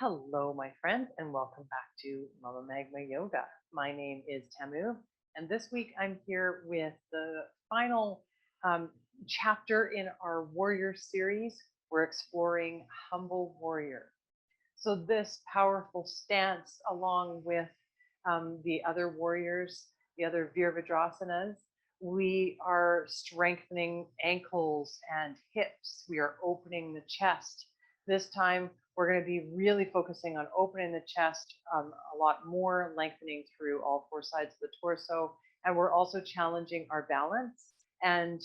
Hello, my friend, and welcome back to Mama Magma Yoga. My name is Tamu, and this week I'm here with the final chapter in our warrior series. We're exploring humble warrior. So this powerful stance, along with the other warriors, the other Virabhadrasanas, we are strengthening ankles and hips. We are opening the chest. This time, we're going to be really focusing on opening the chest a lot more, lengthening through all four sides of the torso. And we're also challenging our balance and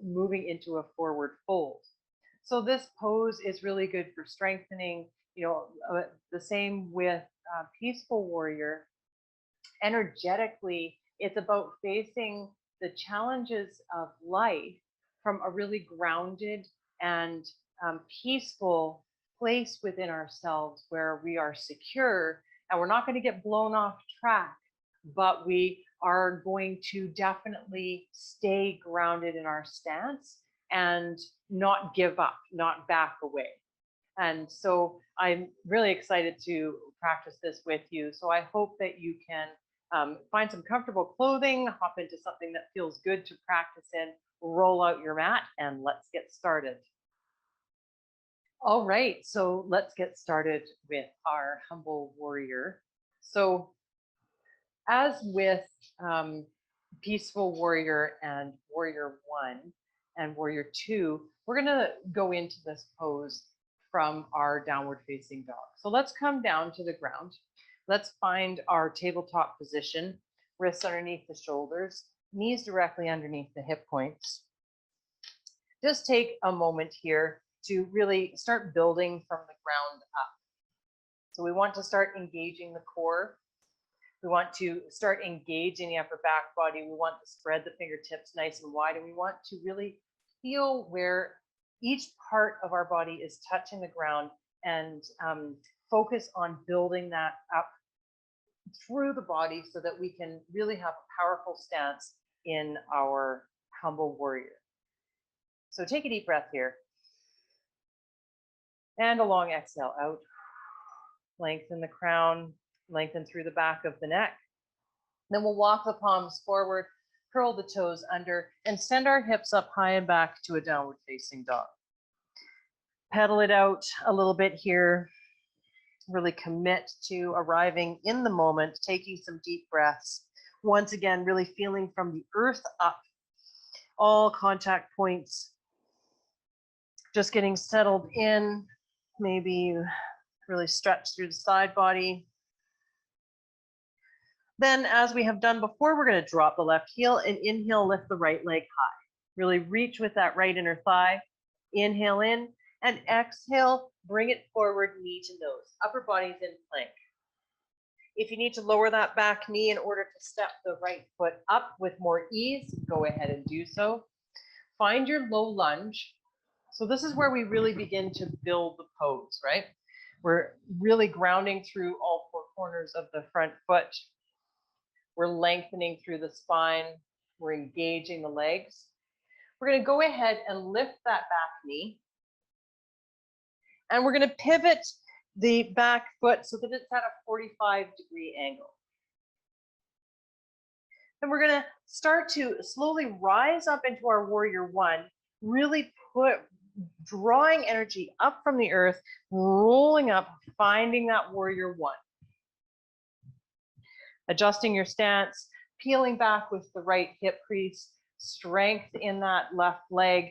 moving into a forward fold. So this pose is really good for strengthening, the same with peaceful warrior. Energetically, it's about facing the challenges of life from a really grounded and peaceful place within ourselves where we are secure and we're not going to get blown off track, but we are going to definitely stay grounded in our stance and not give up, not back away. And so I'm really excited to practice this with you. So I hope that you can find some comfortable clothing, hop into something that feels good to practice in, roll out your mat, and let's get started. All right, so let's get started with our humble warrior. So as with peaceful warrior and warrior 1 and warrior 2, we're going to go into this pose from our downward facing dog. So let's come down to the ground. Let's find our tabletop position, wrists underneath the shoulders, knees directly underneath the hip points. Just take a moment here to really start building from the ground up. So we want to start engaging the core. We want to start engaging the upper back body. We want to spread the fingertips nice and wide, and we want to really feel where each part of our body is touching the ground and focus on building that up through the body so that we can really have a powerful stance in our humble warrior. So take a deep breath here. And a long exhale out. Lengthen the crown, lengthen through the back of the neck. Then we'll walk the palms forward, curl the toes under, and send our hips up high and back to a downward facing dog. Pedal it out a little bit here. Really commit to arriving in the moment, taking some deep breaths. Once again, really feeling from the earth up, all contact points. Just getting settled in, maybe really stretch through the side body. Then, as we have done before, we're going to drop the left heel and inhale, lift the right leg high. Really reach with that right inner thigh. Inhale in and exhale, bring it forward, knee to nose. Upper body's in plank. If you need to lower that back knee in order to step the right foot up with more ease, go ahead and do so. Find your low lunge. So this is where we really begin to build the pose, right? We're really grounding through all four corners of the front foot. We're lengthening through the spine. We're engaging the legs. We're going to go ahead and lift that back knee. And we're going to pivot the back foot so that it's at a 45-degree angle. Then we're going to start to slowly rise up into our warrior 1, really drawing energy up from the earth, rolling up, finding that warrior 1. Adjusting your stance, peeling back with the right hip crease, strength in that left leg.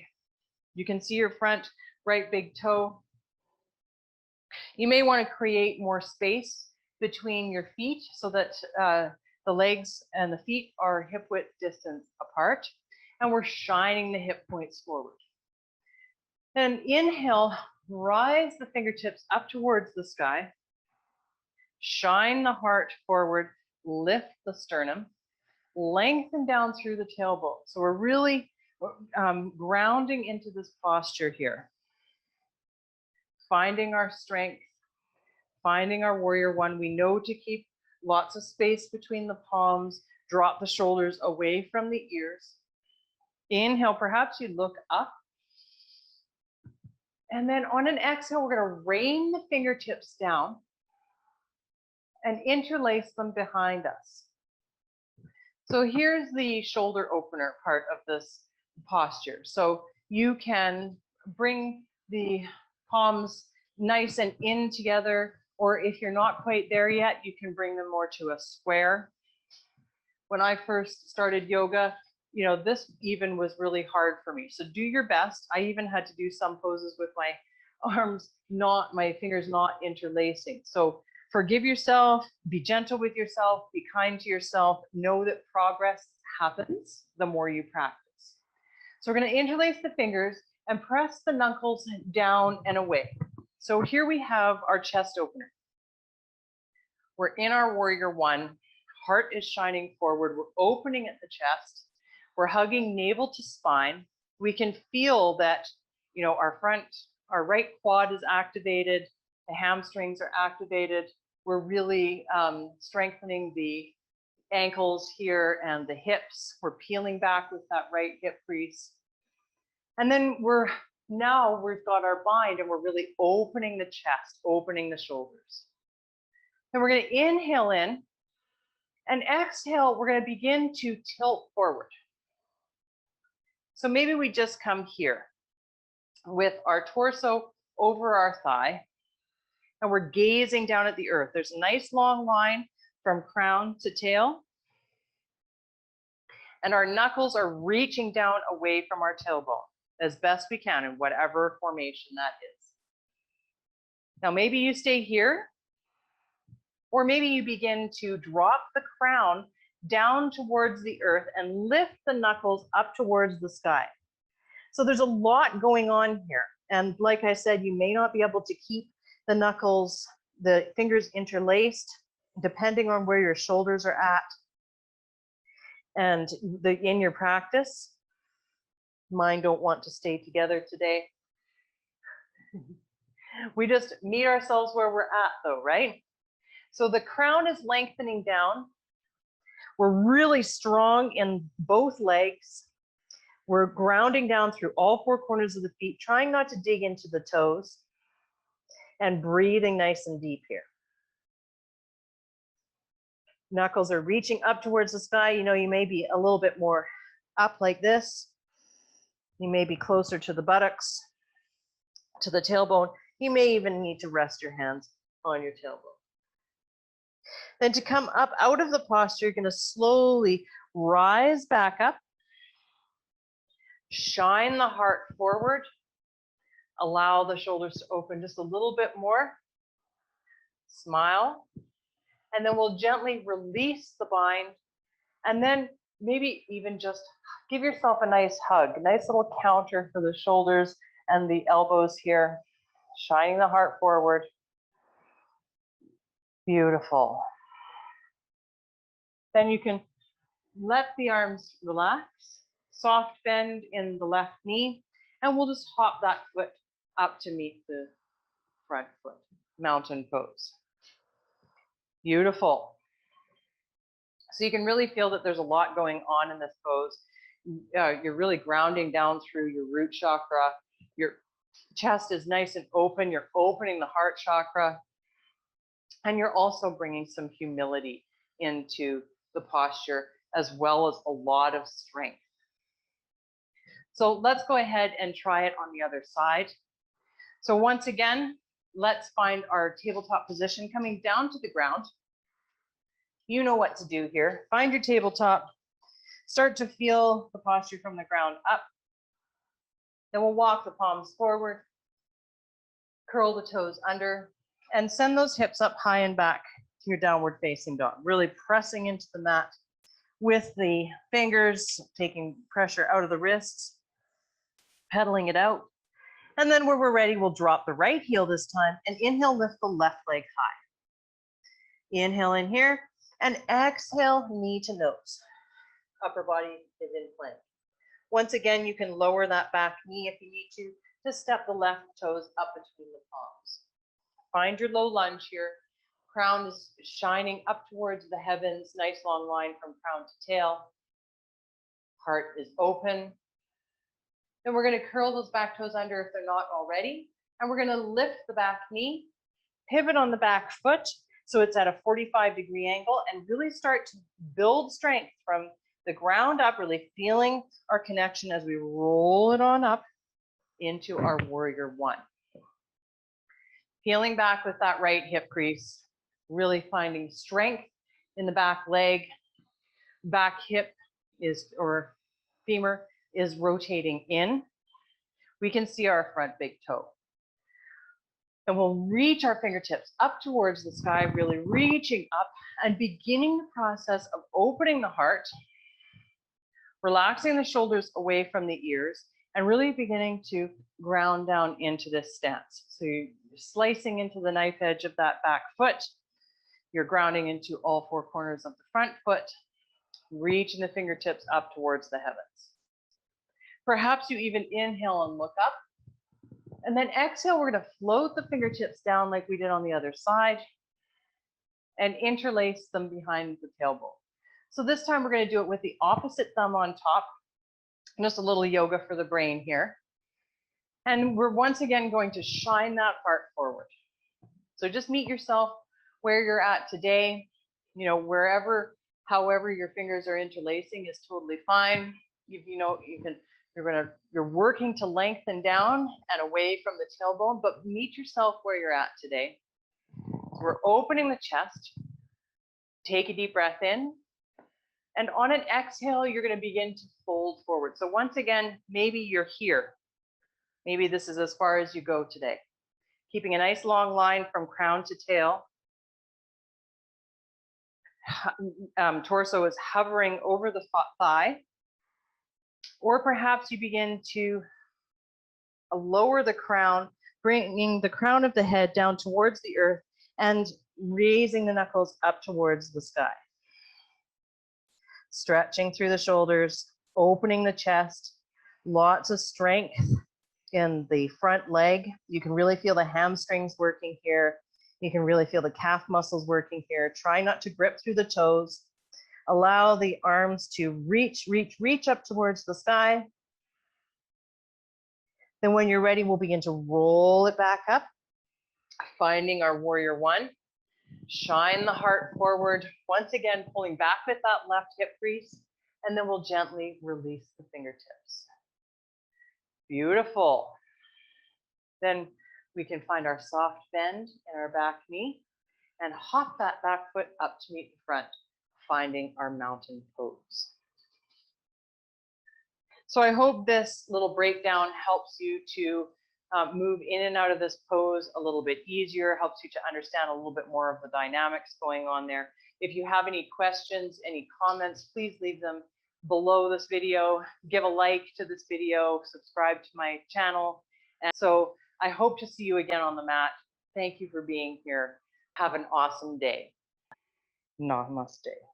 You can see your front right big toe. You may want to create more space between your feet so that the legs and the feet are hip width distance apart. And we're shining the hip points forward. And inhale, rise the fingertips up towards the sky. Shine the heart forward, lift the sternum, lengthen down through the tailbone. So we're really grounding into this posture here. Finding our strength, finding our warrior 1. We know to keep lots of space between the palms, drop the shoulders away from the ears. Inhale, perhaps you look up. And then on an exhale, we're going to rain the fingertips down and interlace them behind us. So here's the shoulder opener part of this posture. So you can bring the palms nice and in together, or if you're not quite there yet, you can bring them more to a square. When I first started yoga, this even was really hard for me. So do your best. I even had to do some poses with my my fingers not interlacing. So forgive yourself, be gentle with yourself, be kind to yourself. Know that progress happens the more you practice. So we're going to interlace the fingers and press the knuckles down and away. So here we have our chest opener. We're in our warrior one. Heart is shining forward. We're opening at the chest. We're hugging navel to spine. We can feel that, our right quad is activated. The hamstrings are activated. We're really strengthening the ankles here and the hips. We're peeling back with that right hip crease. And then we've got our bind and we're really opening the chest, opening the shoulders. Then we're going to inhale in. And exhale, we're going to begin to tilt forward. So maybe we just come here with our torso over our thigh, and we're gazing down at the earth. There's a nice long line from crown to tail, and our knuckles are reaching down away from our tailbone as best we can in whatever formation that is. Now, maybe you stay here, or maybe you begin to drop the crown down towards the earth and lift the knuckles up towards the sky. So there's a lot going on here. And like I said, you may not be able to keep the knuckles, the fingers interlaced, depending on where your shoulders are at. And in your practice, mine don't want to stay together today. We just meet ourselves where we're at though, right? So the crown is lengthening down. We're really strong in both legs. We're grounding down through all four corners of the feet, trying not to dig into the toes, and breathing nice and deep here. Knuckles are reaching up towards the sky. You may be a little bit more up like this. You may be closer to the buttocks, to the tailbone. You may even need to rest your hands on your tailbone. Then to come up out of the posture, you're going to slowly rise back up. Shine the heart forward. Allow the shoulders to open just a little bit more. Smile. And then we'll gently release the bind. And then maybe even just give yourself a nice hug, a nice little counter for the shoulders and the elbows here. Shining the heart forward. Beautiful. Then you can let the arms relax, soft bend in the left knee, and we'll just hop that foot up to meet the front foot, mountain pose. Beautiful. So you can really feel that there's a lot going on in this pose. You're really grounding down through your root chakra. Your chest is nice and open. You're opening the heart chakra. And you're also bringing some humility into the posture, as well as a lot of strength. So let's go ahead and try it on the other side. So once again, let's find our tabletop position coming down to the ground. You know what to do here. Find your tabletop. Start to feel the posture from the ground up. Then we'll walk the palms forward, curl the toes under, and send those hips up high and back to your downward facing dog. Really pressing into the mat with the fingers, taking pressure out of the wrists, pedaling it out. And then when we're ready, we'll drop the right heel this time and inhale, lift the left leg high. Inhale in here and exhale, knee to nose. Upper body is in plank. Once again, you can lower that back knee if you need to step the left toes up between the palms. Find your low lunge here. Crown is shining up towards the heavens, nice long line from crown to tail. Heart is open. Then we're going to curl those back toes under if they're not already. And we're going to lift the back knee, pivot on the back foot so it's at a 45-degree angle, and really start to build strength from the ground up, really feeling our connection as we roll it on up into our warrior one. Peeling back with that right hip crease, really finding strength in the back leg. Back hip is, or femur is rotating in. We can see our front big toe. And we'll reach our fingertips up towards the sky, really reaching up and beginning the process of opening the heart, relaxing the shoulders away from the ears, and really beginning to ground down into this stance. So you're slicing into the knife edge of that back foot. You're grounding into all four corners of the front foot, reaching the fingertips up towards the heavens. Perhaps you even inhale and look up. And then exhale, we're going to float the fingertips down like we did on the other side and interlace them behind the tailbone. So this time we're going to do it with the opposite thumb on top. Just a little yoga for the brain here. And we're once again going to shine that heart forward. So just meet yourself where you're at today. You know, wherever, however your fingers are interlacing is totally fine. You're working to lengthen down and away from the tailbone, but meet yourself where you're at today. So we're opening the chest. Take a deep breath in. And on an exhale, you're going to begin to fold forward. So once again, maybe you're here. Maybe this is as far as you go today. Keeping a nice long line from crown to tail. Torso is hovering over the thigh. Or perhaps you begin to lower the crown, bringing the crown of the head down towards the earth and raising the knuckles up towards the sky. Stretching through the shoulders, opening the chest, lots of strength in the front leg. You can really feel the hamstrings working here. You can really feel the calf muscles working here. Try not to grip through the toes. Allow the arms to reach up towards the sky. Then when you're ready, we'll begin to roll it back up, finding our warrior one. Shine the heart forward, once again, pulling back with that left hip crease, and then we'll gently release the fingertips. Beautiful. Then we can find our soft bend in our back knee and hop that back foot up to meet the front, finding our mountain pose. So I hope this little breakdown helps you to move in and out of this pose a little bit easier, helps you to understand a little bit more of the dynamics going on there. If you have any questions, any comments, please leave them below this video. Give a like to this video, subscribe to my channel. And so I hope to see you again on the mat. Thank you for being here. Have an awesome day. Namaste.